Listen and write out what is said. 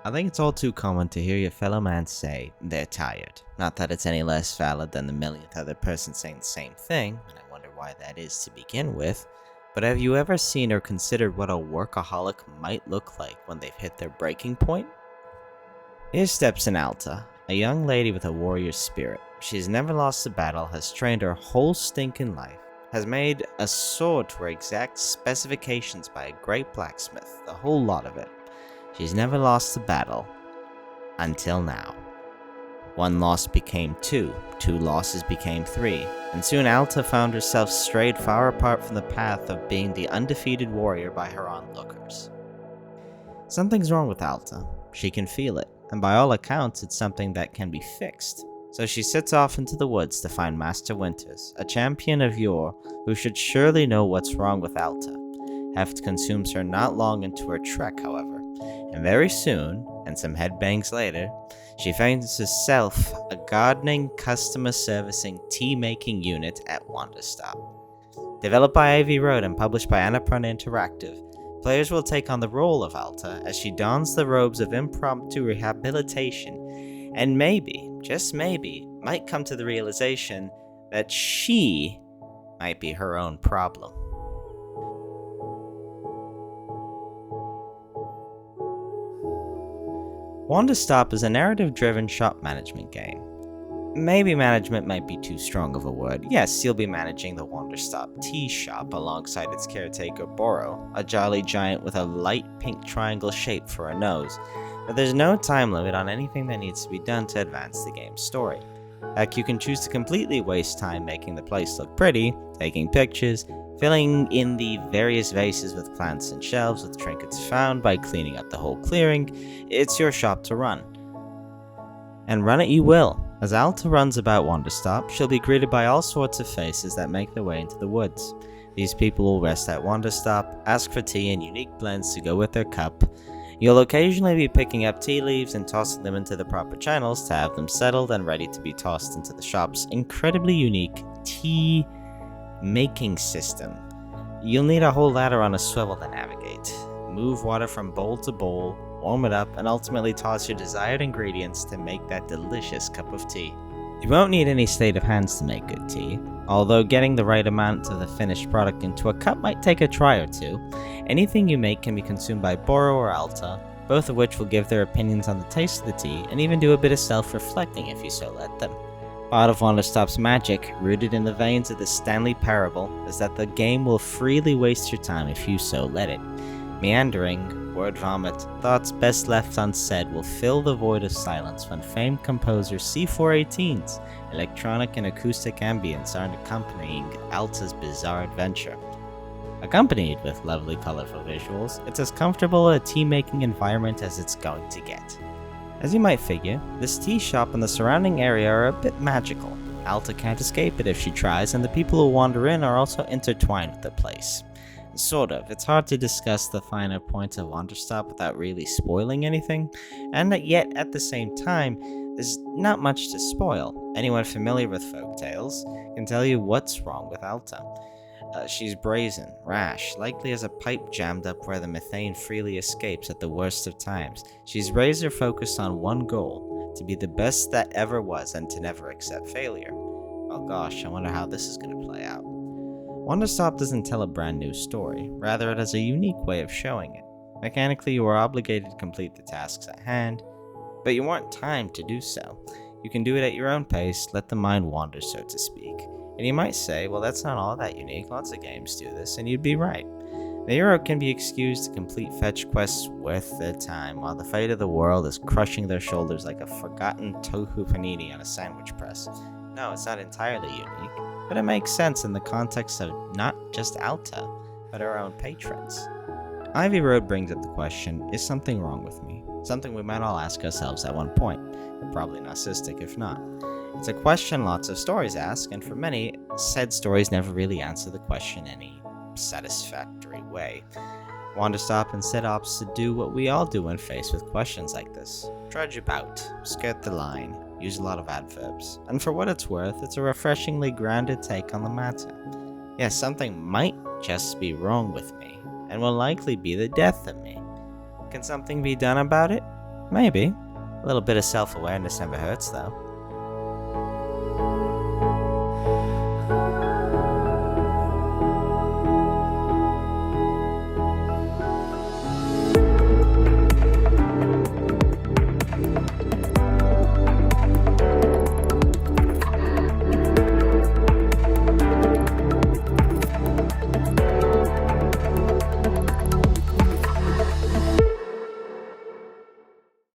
I think it's all too common to hear your fellow man say they're tired. Not that it's any less valid than the millionth other person saying the same thing, and I wonder why that is to begin with. But have you ever seen or considered what a workaholic might look like when they've hit their breaking point? Here steps in Alta, a young lady with a warrior's spirit. She's never lost a battle, has trained her whole stinking life, has made a sword to her exact specifications by a great blacksmith, the whole lot of it. She's never lost a battle. Until now. One loss became two losses became three, and soon Alta found herself strayed far apart from the path of being the undefeated warrior by her onlookers. Something's wrong with Alta. She can feel it, and by all accounts it's something that can be fixed. So she sets off into the woods to find Master Winters, a champion of yore who should surely know what's wrong with Alta. Heft consumes her not long into her trek, however, and very soon, and some headbangs later, she finds herself a gardening, customer servicing, tea-making unit at Wanderstop. Developed by Ivy Road and published by Annapurna Interactive, players will take on the role of Alta as she dons the robes of impromptu rehabilitation, and maybe, just maybe, might come to the realization that she might be her own problem. Wanderstop is a narrative-driven shop management game. Maybe management might be too strong of a word. Yes, you'll be managing the Wanderstop tea shop alongside its caretaker Boro, a jolly giant with a light pink triangle shape for a nose, but there's no time limit on anything that needs to be done to advance the game's story. Heck, you can choose to completely waste time making the place look pretty, taking pictures, filling in the various vases with plants and shelves with trinkets found by cleaning up the whole clearing. It's your shop to run. And run it you will. As Alta runs about Wanderstop, she'll be greeted by all sorts of faces that make their way into the woods. These people will rest at Wanderstop, ask for tea and unique blends to go with their cup. You'll occasionally be picking up tea leaves and tossing them into the proper channels to have them settled and ready to be tossed into the shop's incredibly unique tea making system. You'll need a whole ladder on a swivel to navigate. Move water from bowl to bowl, warm it up, and ultimately toss your desired ingredients to make that delicious cup of tea. You won't need any sleight of hands to make good tea, although getting the right amount of the finished product into a cup might take a try or two. Anything you make can be consumed by Boro or Alta, both of which will give their opinions on the taste of the tea and even do a bit of self-reflecting if you so let them. Part of Wanderstop's magic, rooted in the veins of the Stanley Parable, is that the game will freely waste your time if you so let it. Meandering, word vomit, thoughts best left unsaid will fill the void of silence when famed composer C418's electronic and acoustic ambience are accompanying Alta's bizarre adventure. Accompanied with lovely colorful visuals, it's as comfortable a tea-making environment as it's going to get. As you might figure, this tea shop and the surrounding area are a bit magical. Alta can't escape it if she tries, and the people who wander in are also intertwined with the place. Sort of. It's hard to discuss the finer points of Wanderstop without really spoiling anything, and yet at the same time, there's not much to spoil. Anyone familiar with folktales can tell you what's wrong with Alta. She's brazen, rash, likely has a pipe jammed up where the methane freely escapes at the worst of times. She's razor focused on one goal, to be the best that ever was and to never accept failure. Oh gosh, I wonder how this is going to play out. Wanderstop doesn't tell a brand new story, rather it has a unique way of showing it. Mechanically, you are obligated to complete the tasks at hand, but you want time to do so. You can do it at your own pace, let the mind wander, so to speak. And you might say, well, that's not all that unique, lots of games do this, and you'd be right. The hero can be excused to complete fetch quests worth their time, while the fate of the world is crushing their shoulders like a forgotten tofu panini on a sandwich press. No, it's not entirely unique, but it makes sense in the context of not just Alta, but our own patrons. Ivy Road brings up the question, is something wrong with me? Something we might all ask ourselves at one point. We're probably narcissistic if not. It's a question lots of stories ask, and for many, said stories never really answer the question any satisfactory way. Wanderstop instead opts to do what we all do when faced with questions like this. Trudge about, skirt the line, use a lot of adverbs, and for what it's worth, it's a refreshingly grounded take on the matter. Yes, something might just be wrong with me, and will likely be the death of me. Can something be done about it? Maybe. A little bit of self-awareness never hurts, though.